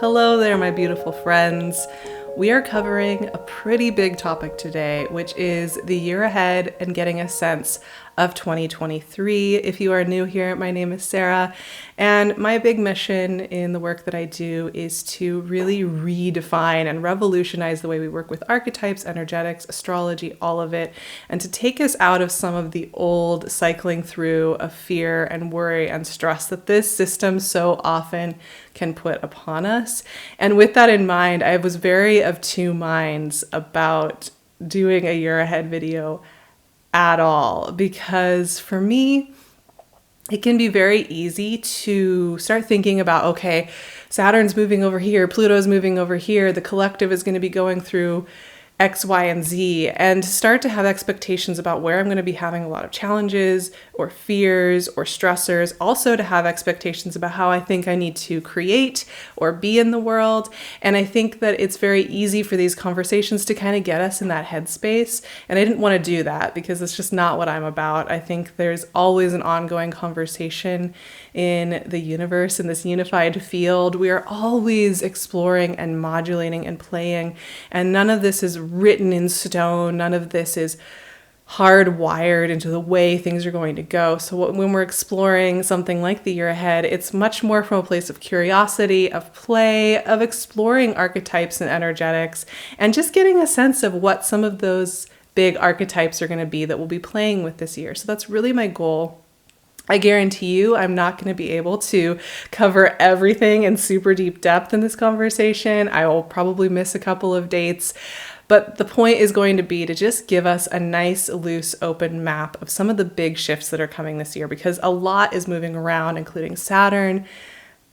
Hello there, my beautiful friends. We are covering a pretty big topic today, which is the year ahead and getting a sense of 2023. If you are new here, my name is Sarah, and my big mission in the work that I do is to really redefine and revolutionize the way we work with archetypes, energetics, astrology, all of it, and to take us out of some of the old cycling through of fear and worry and stress that this system so often can put upon us. And with that in mind, I was very of two minds about doing a year ahead video at all, because for me, it can be very easy to start thinking about, okay, Saturn's moving over here, Pluto's moving over here, the collective is going to be going through X, Y, and Z, and start to have expectations about where I'm going to be having a lot of challenges or fears or stressors. Also to have expectations about how I think I need to create or be in the world. And I think that it's very easy for these conversations to kind of get us in that headspace. And I didn't want to do that because it's just not what I'm about. I think there's always an ongoing conversation in the universe, in this unified field. We are always exploring and modulating and playing, and none of this is written in stone. None of this is hardwired into the way things are going to go. So when we're exploring something like the year ahead, it's much more from a place of curiosity, of play, of exploring archetypes and energetics, and just getting a sense of what some of those big archetypes are going to be that we'll be playing with this year. So that's really my goal. I guarantee you I'm not going to be able to cover everything in super deep depth in this conversation. I will probably miss a couple of dates. But the point is going to be to just give us a nice, loose, open map of some of the big shifts that are coming this year, because a lot is moving around, including Saturn,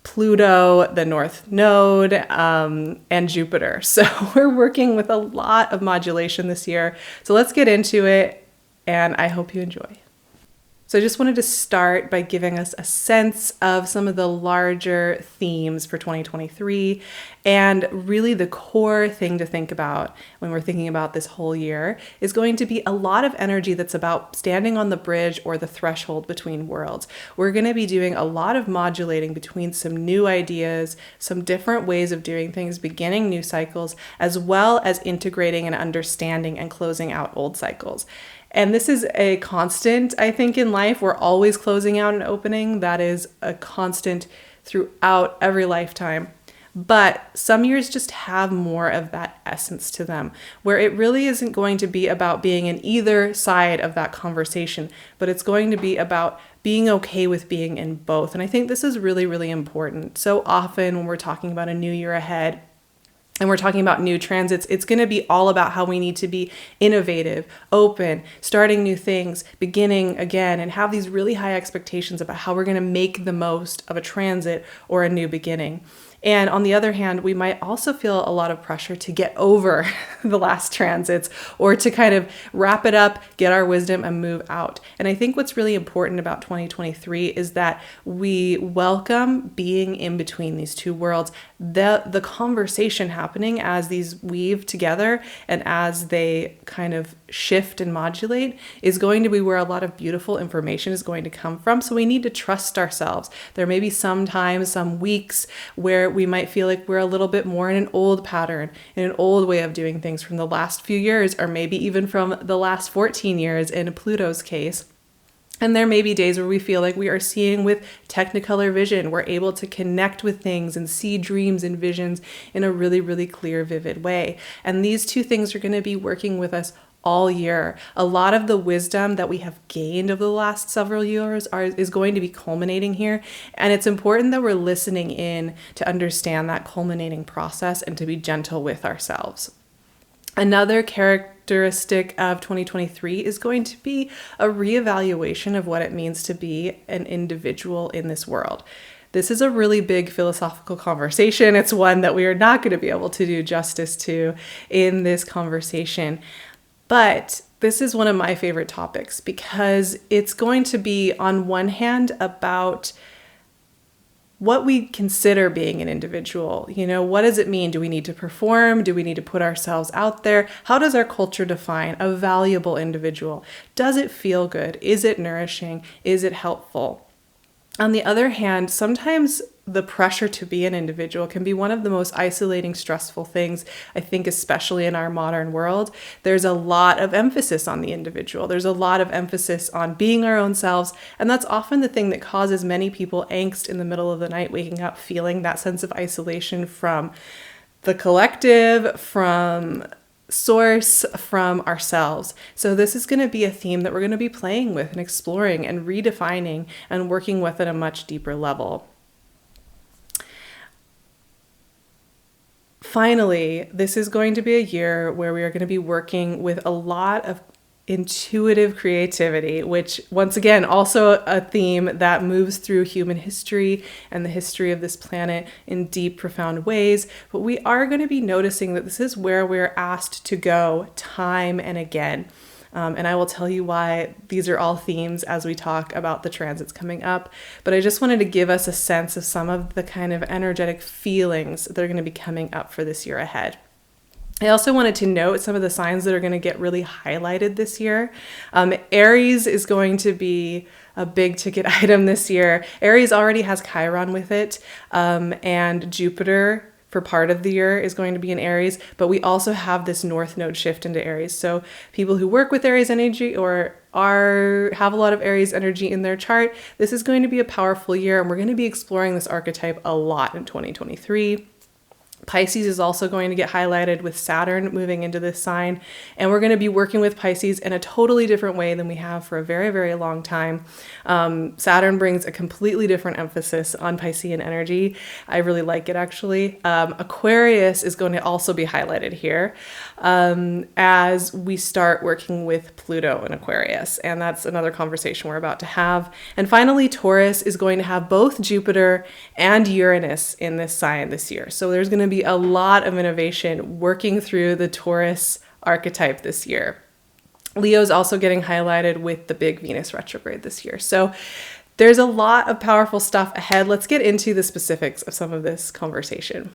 Pluto, the North Node, and Jupiter. So we're working with a lot of modulation this year. So let's get into it, and I hope you enjoy. So I just wanted to start by giving us a sense of some of the larger themes for 2023, and really the core thing to think about when we're thinking about this whole year is going to be a lot of energy that's about standing on the bridge or the threshold between worlds. We're going to be doing a lot of modulating between some new ideas, some different ways of doing things, beginning new cycles, as well as integrating and understanding and closing out old cycles. And this is a constant, I think, in life. We're always closing out and opening. That is a constant throughout every lifetime. But some years just have more of that essence to them, where it really isn't going to be about being in either side of that conversation, but it's going to be about being okay with being in both. And I think this is really, really important. So often when we're talking about a new year ahead, and we're talking about new transits, it's going to be all about how we need to be innovative, open, starting new things, beginning again, and have these really high expectations about how we're going to make the most of a transit or a new beginning. And on the other hand, we might also feel a lot of pressure to get over the last transits or to kind of wrap it up, get our wisdom, and move out. And I think what's really important about 2023 is that we welcome being in between these two worlds. The conversation happening as these weave together and as they kind of shift and modulate is going to be where a lot of beautiful information is going to come from. So we need to trust ourselves. There may be some times, some weeks where we might feel like we're a little bit more in an old pattern, in an old way of doing things from the last few years, or maybe even from the last 14 years in Pluto's case. And there may be days where we feel like we are seeing with technicolor vision. We're able to connect with things and see dreams and visions in a really, really clear, vivid way. And these two things are going to be working with us all year. A lot of the wisdom that we have gained over the last several years is going to be culminating here. And it's important that we're listening in to understand that culminating process and to be gentle with ourselves. Another characteristic of 2023 is going to be a reevaluation of what it means to be an individual in this world. This is a really big philosophical conversation. It's one that we are not going to be able to do justice to in this conversation. But this is one of my favorite topics because it's going to be, on one hand, about what we consider being an individual. You know, what does it mean? Do we need to perform? Do we need to put ourselves out there? How does our culture define a valuable individual? Does it feel good? Is it nourishing? Is it helpful? On the other hand, sometimes the pressure to be an individual can be one of the most isolating, stressful things, I think, especially in our modern world. There's a lot of emphasis on the individual. There's a lot of emphasis on being our own selves. And that's often the thing that causes many people angst in the middle of the night, waking up feeling that sense of isolation from the collective, from source, from ourselves. So this is going to be a theme that we're going to be playing with and exploring and redefining and working with at a much deeper level. Finally, this is going to be a year where we are going to be working with a lot of intuitive creativity, which once again, also a theme that moves through human history and the history of this planet in deep, profound ways. But we are going to be noticing that this is where we're asked to go time and again. And I will tell you why these are all themes as we talk about the transits coming up. But I just wanted to give us a sense of some of the kind of energetic feelings that are going to be coming up for this year ahead. I also wanted to note some of the signs that are going to get really highlighted this year. Aries is going to be a big ticket item this year. Aries already has Chiron with it, and Jupiter for part of the year is going to be in Aries, but we also have this North Node shift into Aries. So people who work with Aries energy or have a lot of Aries energy in their chart, this is going to be a powerful year, and we're going to be exploring this archetype a lot in 2023. Pisces is also going to get highlighted with Saturn moving into this sign, and we're going to be working with Pisces in a totally different way than we have for a very, very long time. Saturn brings a completely different emphasis on Piscean energy. I really like it, actually. Aquarius is going to also be highlighted here as we start working with Pluto in Aquarius, and that's another conversation we're about to have. And finally, Taurus is going to have both Jupiter and Uranus in this sign this year. So there's going to be a lot of innovation working through the Taurus archetype this year. Leo's also getting highlighted with the big Venus retrograde this year. So there's a lot of powerful stuff ahead. Let's get into the specifics of some of this conversation.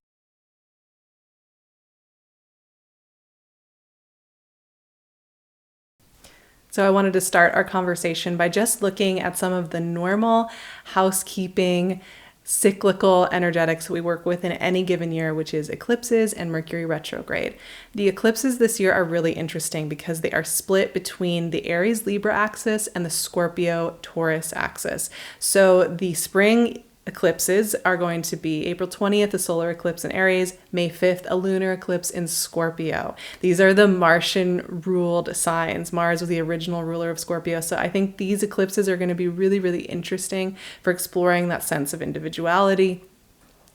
So I wanted to start our conversation by just looking at some of the normal housekeeping cyclical energetics we work with in any given year, which is eclipses and Mercury retrograde. The eclipses this year are really interesting because they are split between the Aries Libra axis and the Scorpio Taurus axis. So the spring eclipses are going to be April 20th, a solar eclipse in Aries, May 5th, a lunar eclipse in Scorpio. These are the Martian ruled signs. Mars was the original ruler of Scorpio. So I think these eclipses are going to be really, really interesting for exploring that sense of individuality,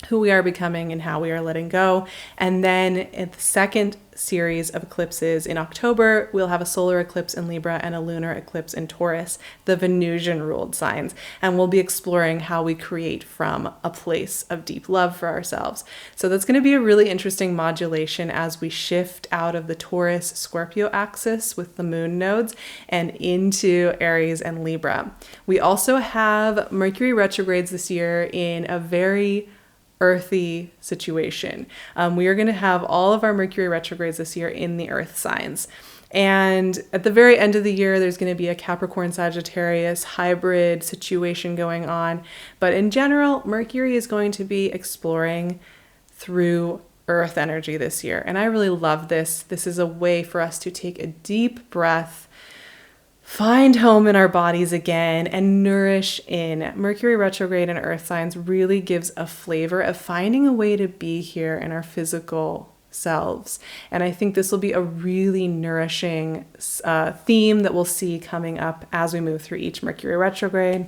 who we are becoming and how we are letting go. And then in the second series of eclipses in October, we'll have a solar eclipse in Libra and a lunar eclipse in Taurus, the Venusian ruled signs. And we'll be exploring how we create from a place of deep love for ourselves. So that's going to be a really interesting modulation as we shift out of the Taurus Scorpio axis with the moon nodes and into Aries and Libra. We also have Mercury retrogrades this year in a very earthy situation. We are going to have all of our Mercury retrogrades this year in the earth signs. And at the very end of the year, there's going to be a Capricorn Sagittarius hybrid situation going on. But in general, Mercury is going to be exploring through earth energy this year. And I really love this. This is a way for us to take a deep breath, find home in our bodies again, and nourish in. Mercury retrograde and earth signs really gives a flavor of finding a way to be here in our physical selves. And I think this will be a really nourishing theme that we'll see coming up as we move through each Mercury retrograde.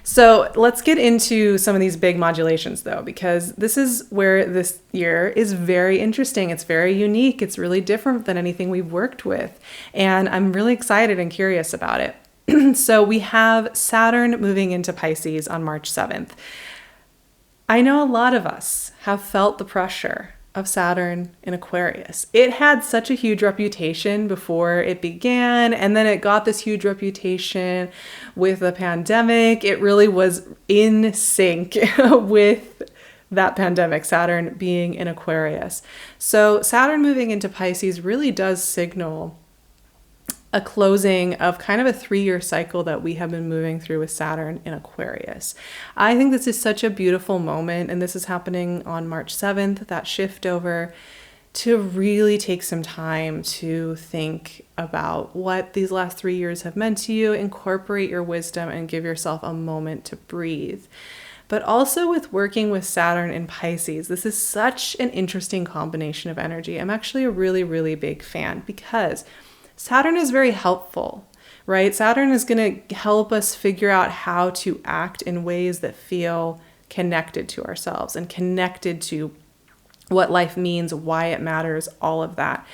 So let's get into some of these big modulations though, because this is where this year is very interesting. It's very unique. It's really different than anything we've worked with. And I'm really excited and curious about it. So we have Saturn moving into Pisces on March 7th. I know a lot of us have felt the pressure of Saturn in Aquarius. It had such a huge reputation before it began, and then it got this huge reputation with the pandemic. It really was in sync with that pandemic, Saturn being in Aquarius. So Saturn moving into Pisces really does signal a closing of kind of a 3-year cycle that we have been moving through with Saturn in Aquarius. I think this is such a beautiful moment, and this is happening on March 7th, that shift over, to really take some time to think about what these last 3 years have meant to you, incorporate your wisdom, and give yourself a moment to breathe. But also with working with Saturn in Pisces, this is such an interesting combination of energy. I'm actually a really, really big fan because Saturn is very helpful, right? Saturn is going to help us figure out how to act in ways that feel connected to ourselves and connected to what life means, why it matters, all of that.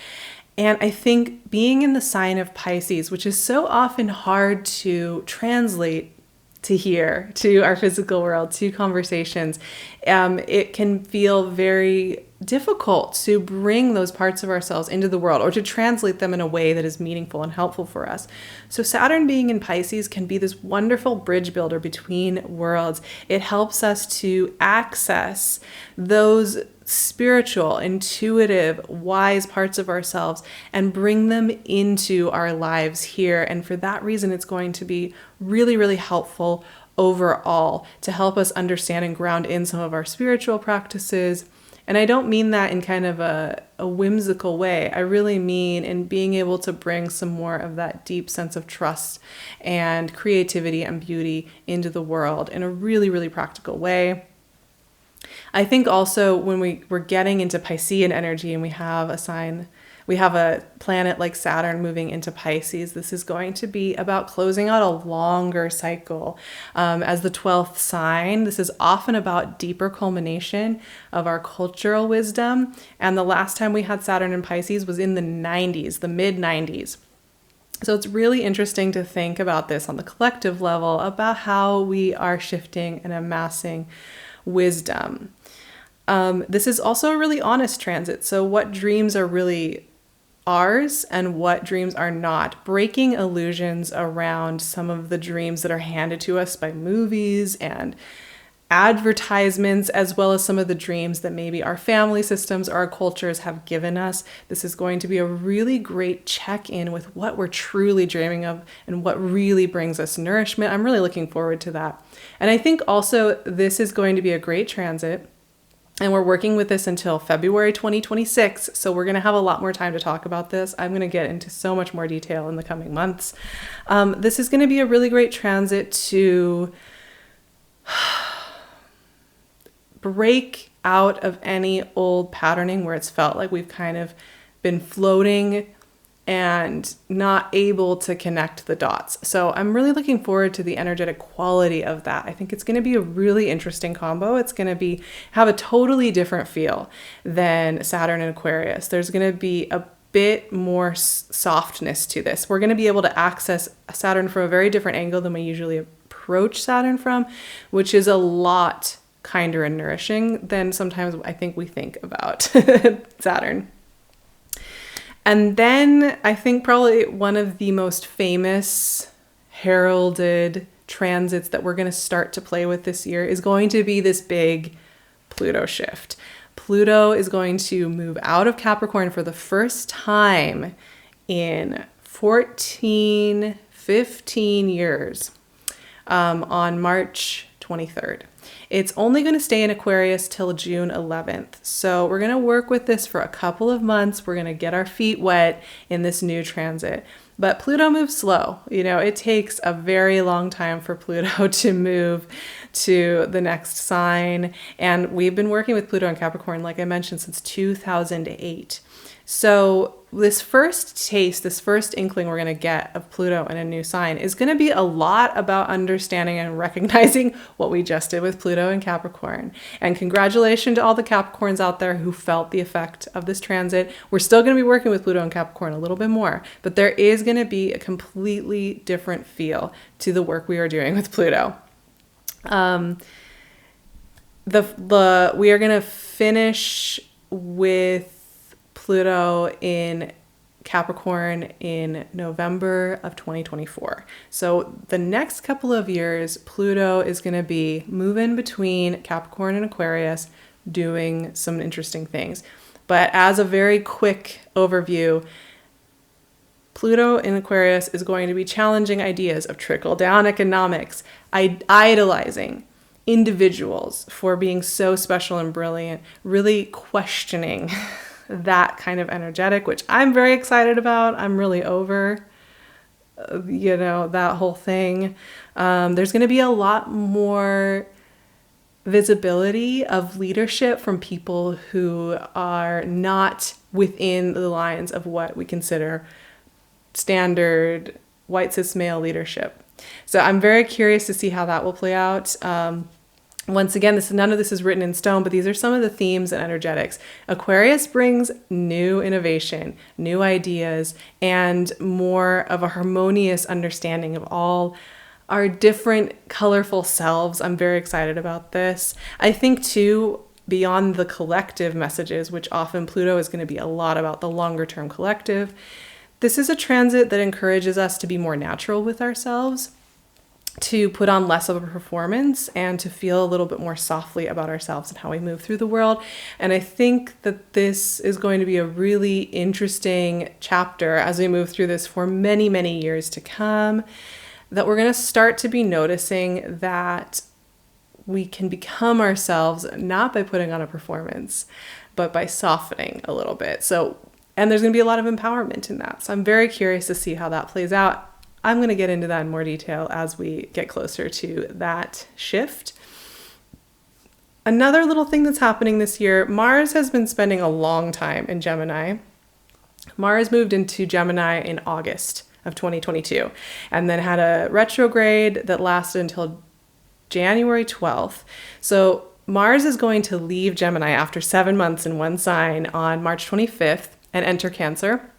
And I think being in the sign of Pisces, which is so often hard to translate to here, to our physical world, to conversations, it can feel very difficult to bring those parts of ourselves into the world or to translate them in a way that is meaningful and helpful for us. So Saturn being in Pisces can be this wonderful bridge builder between worlds. It helps us to access those spiritual, intuitive, wise parts of ourselves and bring them into our lives here. And for that reason, it's going to be really, really helpful overall to help us understand and ground in some of our spiritual practices. And I don't mean that in kind of a whimsical way. I really mean in being able to bring some more of that deep sense of trust and creativity and beauty into the world in a really, really practical way. I think also when we're getting into Piscean energy and we have a planet like Saturn moving into Pisces, this is going to be about closing out a longer cycle. As the 12th sign, this is often about deeper culmination of our cultural wisdom. And the last time we had Saturn in Pisces was in the 90s, the mid 90s. So it's really interesting to think about this on the collective level, about how we are shifting and amassing wisdom. This is also a really honest transit. So what dreams are really ours and what dreams are not, breaking illusions around some of the dreams that are handed to us by movies and advertisements, as well as some of the dreams that maybe our family systems or our cultures have given us. This is going to be a really great check-in with what we're truly dreaming of and what really brings us nourishment. I'm really looking forward to that. And I think also this is going to be a great transit. And we're working with this until February 2026. So we're going to have a lot more time to talk about this. I'm going to get into so much more detail in the coming months. This is going to be a really great transit to break out of any old patterning where it's felt like we've kind of been floating and not able to connect the dots. So I'm really looking forward to the energetic quality of that. I think it's going to be a really interesting combo. It's going to have a totally different feel than Saturn and Aquarius. There's going to be a bit more softness to this. We're going to be able to access Saturn from a very different angle than we usually approach Saturn from, which is a lot kinder and nourishing than sometimes I think we think about Saturn. And then I think probably one of the most famous heralded transits that we're going to start to play with this year is going to be this big Pluto shift. Pluto is going to move out of Capricorn for the first time in 14, 15 years on March 23rd. It's only going to stay in Aquarius till June 11th. So we're going to work with this for a couple of months. We're going to get our feet wet in this new transit. But Pluto moves slow. It takes a very long time for Pluto to move to the next sign. And we've been working with Pluto and Capricorn, like I mentioned, since 2008. So this first taste, this first inkling we're going to get of Pluto in a new sign is going to be a lot about understanding and recognizing what we just did with Pluto and Capricorn. And congratulations to all the Capricorns out there who felt the effect of this transit. We're still going to be working with Pluto and Capricorn a little bit more, but there is going to be a completely different feel to the work we are doing with Pluto. We are going to finish with Pluto in Capricorn in November of 2024. So the next couple of years, Pluto is going to be moving between Capricorn and Aquarius, doing some interesting things. But as a very quick overview, Pluto in Aquarius is going to be challenging ideas of trickle-down economics, idolizing individuals for being so special and brilliant, really questioning that kind of energetic, which I'm very excited about. I'm really over, that whole thing. There's going to be a lot more visibility of leadership from people who are not within the lines of what we consider standard white cis male leadership. So I'm very curious to see how that will play out. Once again, none of this is written in stone, but these are some of the themes and energetics. Aquarius brings new innovation, new ideas, and more of a harmonious understanding of all our different colorful selves. I'm very excited about this. I think too, beyond the collective messages, which often Pluto is going to be a lot about the longer term collective, this is a transit that encourages us to be more natural with ourselves, to put on less of a performance, and to feel a little bit more softly about ourselves and how we move through the world. And I think that this is going to be a really interesting chapter as we move through this for many, many years to come, that we're going to start to be noticing that we can become ourselves, not by putting on a performance, but by softening a little bit. And there's going to be a lot of empowerment in that. So I'm very curious to see how that plays out. I'm going to get into that in more detail as we get closer to that shift. Another little thing that's happening this year, Mars has been spending a long time in Gemini. Mars moved into Gemini in August of 2022 and then had a retrograde that lasted until January 12th. So Mars is going to leave Gemini after 7 months in one sign on March 25th and enter Cancer.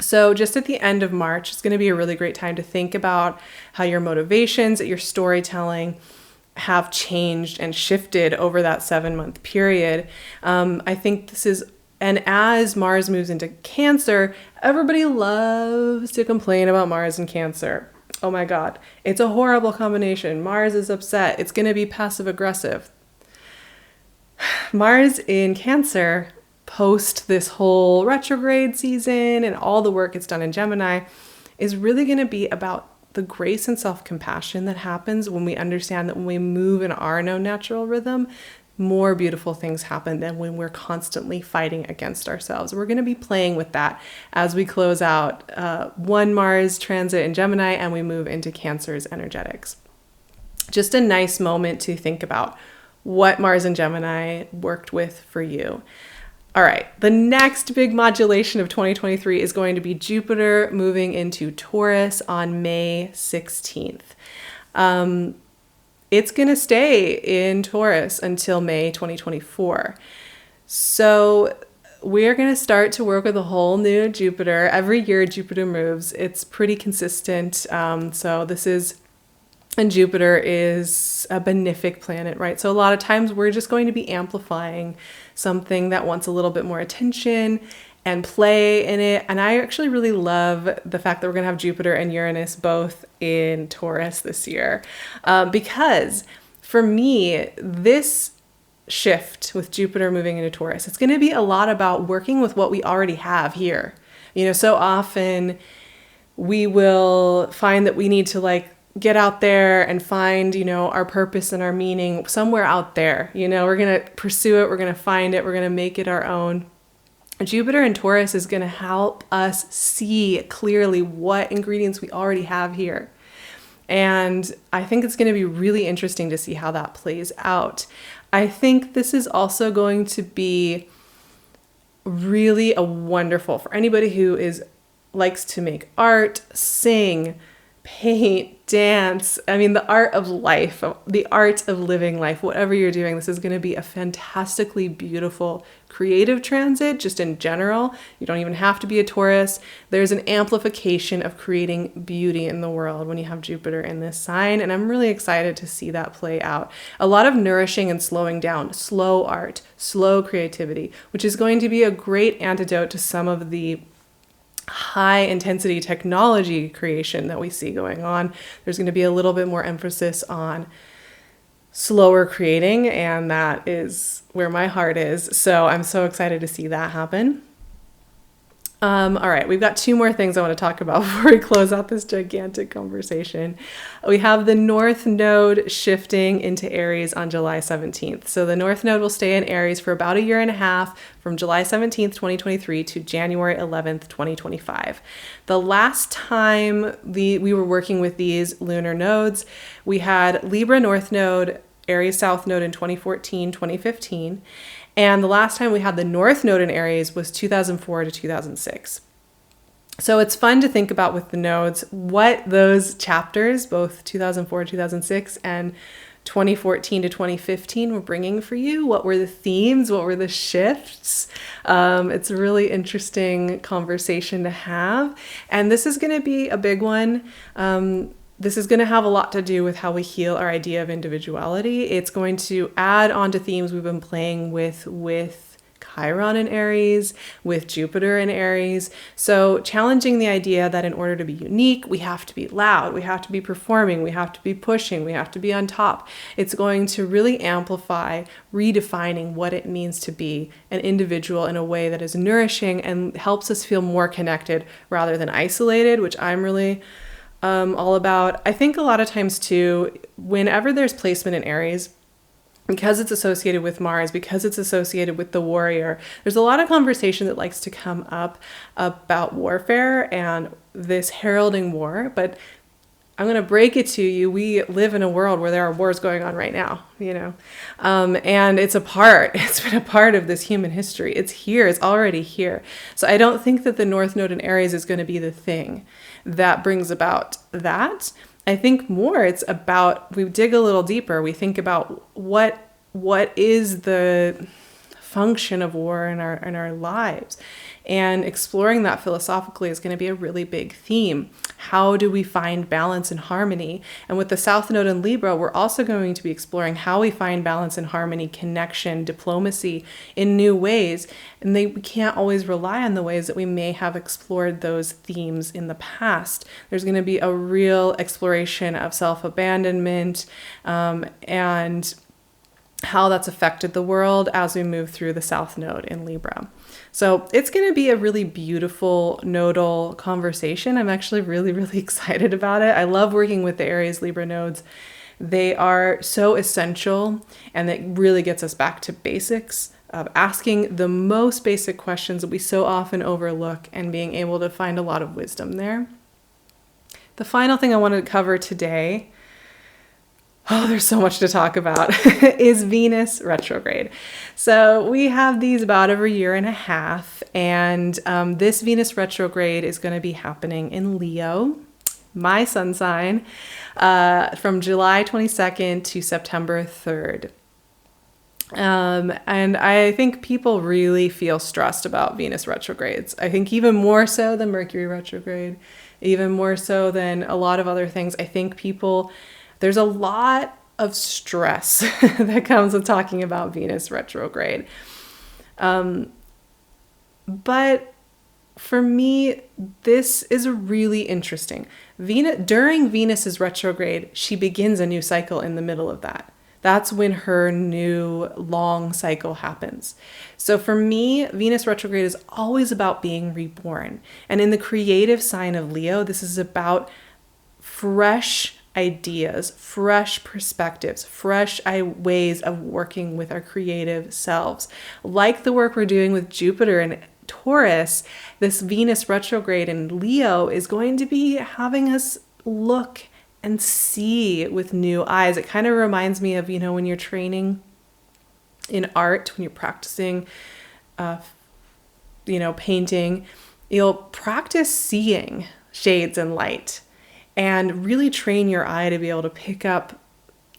So just at the end of March, it's going to be a really great time to think about how your motivations, your storytelling have changed and shifted over that 7-month period. I think this is, and as Mars moves into Cancer, everybody loves to complain about Mars and Cancer. Oh my God, it's a horrible combination. Mars is upset. It's going to be passive aggressive. Mars in Cancer, post this whole retrograde season and all the work it's done in Gemini, is really going to be about the grace and self-compassion that happens when we understand that when we move in our own natural rhythm, more beautiful things happen than when we're constantly fighting against ourselves. We're going to be playing with that as we close out one Mars transit in Gemini and we move into Cancer's energetics. Just a nice moment to think about what Mars and Gemini worked with for you. All right, the next big modulation of 2023 is going to be Jupiter moving into Taurus on May 16th. It's going to stay in Taurus until May 2024. So we're going to start to work with a whole new Jupiter. Every year Jupiter moves. It's pretty consistent. And Jupiter is a benefic planet, right? So a lot of times we're just going to be amplifying something that wants a little bit more attention and play in it. And I actually really love the fact that we're going to have Jupiter and Uranus both in Taurus this year. Because for me, this shift with Jupiter moving into Taurus, it's going to be a lot about working with what we already have here. So often we will find that we need to get out there and find, our purpose and our meaning somewhere out there. We're going to pursue it. We're going to find it. We're going to make it our own. Jupiter in Taurus is going to help us see clearly what ingredients we already have here. And I think it's going to be really interesting to see how that plays out. I think this is also going to be really a wonderful for anybody who likes to make art, sing, paint, dance. I mean, the art of life, the art of living life, whatever you're doing, this is going to be a fantastically beautiful creative transit just in general. You don't even have to be a Taurus. There's an amplification of creating beauty in the world when you have Jupiter in this sign. And I'm really excited to see that play out. A lot of nourishing and slowing down, slow art, slow creativity, which is going to be a great antidote to some of the high intensity technology creation that we see going on. There's going to be a little bit more emphasis on slower creating, and that is where my heart is. So I'm so excited to see that happen. All right, we've got two more things I want to talk about before we close out this gigantic conversation. We have the North Node shifting into Aries on July 17th. So the North Node will stay in Aries for about a year and a half, from July 17th, 2023 to January 11th, 2025. The last time we were working with these lunar nodes, we had Libra North Node, Aries South Node in 2014, 2015. And the last time we had the North Node in Aries was 2004 to 2006. So it's fun to think about with the nodes what those chapters, both 2004 to 2006 and 2014 to 2015, were bringing for you. What were the themes? What were the shifts? It's a really interesting conversation to have. And this is going to be a big one. This is going to have a lot to do with how we heal our idea of individuality. It's going to add on to themes we've been playing with Chiron in Aries, with Jupiter in Aries. So challenging the idea that in order to be unique, we have to be loud, we have to be performing, we have to be pushing, we have to be on top. It's going to really amplify redefining what it means to be an individual in a way that is nourishing and helps us feel more connected rather than isolated, which I'm really all about. I think a lot of times too, whenever there's placement in Aries, because it's associated with Mars, because it's associated with the warrior, there's a lot of conversation that likes to come up about warfare and this heralding war. But I'm going to break it to you. We live in a world where there are wars going on right now, and it's been a part of this human history. It's here, it's already here. So I don't think that the North Node in Aries is going to be the thing that brings about that. I think more it's about, we dig a little deeper. We think about what is the function of war in our lives, and exploring that philosophically is going to be a really big theme. How do we find balance and harmony? And with the South Node in Libra, we're also going to be exploring how we find balance and harmony, connection, diplomacy in new ways. And we can't always rely on the ways that we may have explored those themes in the past. There's going to be a real exploration of self-abandonment, and how that's affected the world as we move through the South Node in Libra. So it's going to be a really beautiful nodal conversation. I'm actually really, really excited about it. I love working with the Aries Libra nodes. They are so essential, and it really gets us back to basics of asking the most basic questions that we so often overlook and being able to find a lot of wisdom there. The final thing I wanted to cover today, there's so much to talk about, is Venus retrograde. So we have these about every year and a half, and this Venus retrograde is going to be happening in Leo, my sun sign, from July 22nd to September 3rd. And I think people really feel stressed about Venus retrogrades. I think even more so than Mercury retrograde, even more so than a lot of other things. I think there's a lot of stress that comes with talking about Venus retrograde. But for me, this is really interesting. During Venus's retrograde, she begins a new cycle in the middle of that. That's when her new long cycle happens. So for me, Venus retrograde is always about being reborn. And in the creative sign of Leo, this is about fresh ideas, fresh perspectives, fresh ways of working with our creative selves. Like the work we're doing with Jupiter and Taurus, this Venus retrograde in Leo is going to be having us look and see with new eyes. It kind of reminds me of, when you're training in art, when you're practicing, painting, you'll practice seeing shades and light and really train your eye to be able to pick up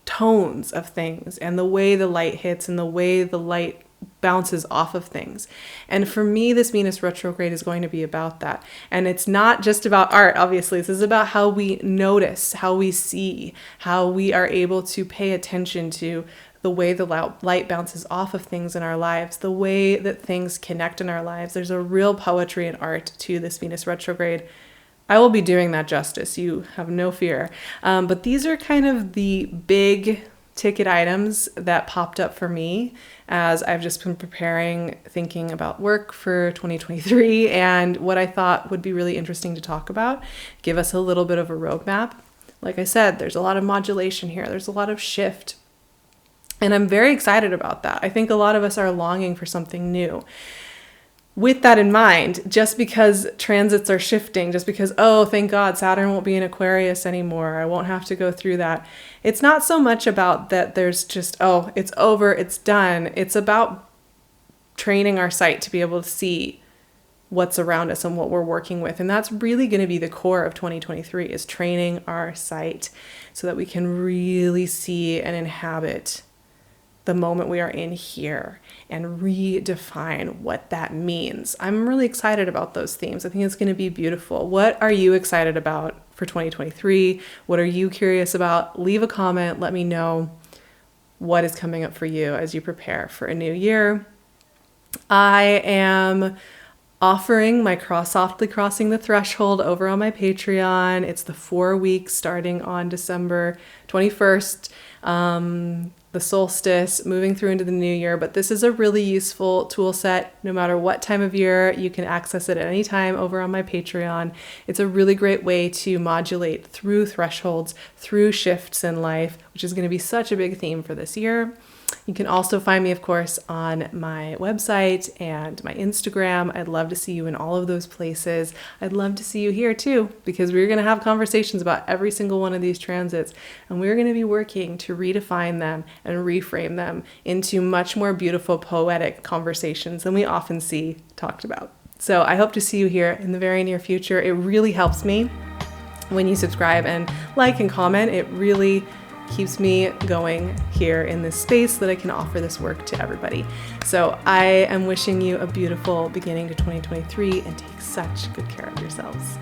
tones of things and the way the light hits and the way the light bounces off of things. And for me, this Venus retrograde is going to be about that. And it's not just about art, obviously. This is about how we notice, how we see, how we are able to pay attention to the way the light bounces off of things in our lives, the way that things connect in our lives. There's a real poetry and art to this Venus retrograde. I will be doing that justice, you have no fear. But these are kind of the big ticket items that popped up for me as I've just been preparing, thinking about work for 2023 and what I thought would be really interesting to talk about, give us a little bit of a roadmap. Like I said, there's a lot of modulation here. There's a lot of shift. And I'm very excited about that. I think a lot of us are longing for something new. With that in mind, just because transits are shifting, just because, oh, thank God, Saturn won't be in Aquarius anymore, I won't have to go through that. It's not so much about that there's just, oh, it's over, it's done. It's about training our sight to be able to see what's around us and what we're working with. And that's really going to be the core of 2023, is training our sight so that we can really see and inhabit the moment we are in here and redefine what that means. I'm really excited about those themes. I think it's going to be beautiful. What are you excited about for 2023? What are you curious about? Leave a comment. Let me know what is coming up for you as you prepare for a new year. I am offering my Softly Crossing the Threshold over on my Patreon. It's the 4 weeks starting on December 21st. The solstice, moving through into the new year. But this is a really useful tool set. No matter what time of year, you can access it at any time over on my Patreon. It's a really great way to modulate through thresholds, through shifts in life, which is going to be such a big theme for this year. You can also find me, of course, on my website and my Instagram. I'd love to see you in all of those places. I'd love to see you here too, because we're going to have conversations about every single one of these transits, and we're going to be working to redefine them and reframe them into much more beautiful, poetic conversations than we often see talked about. So I hope to see you here in the very near future. It really helps me when you subscribe and like and comment. It really keeps me going here in this space so that I can offer this work to everybody. So I am wishing you a beautiful beginning to 2023 and take such good care of yourselves.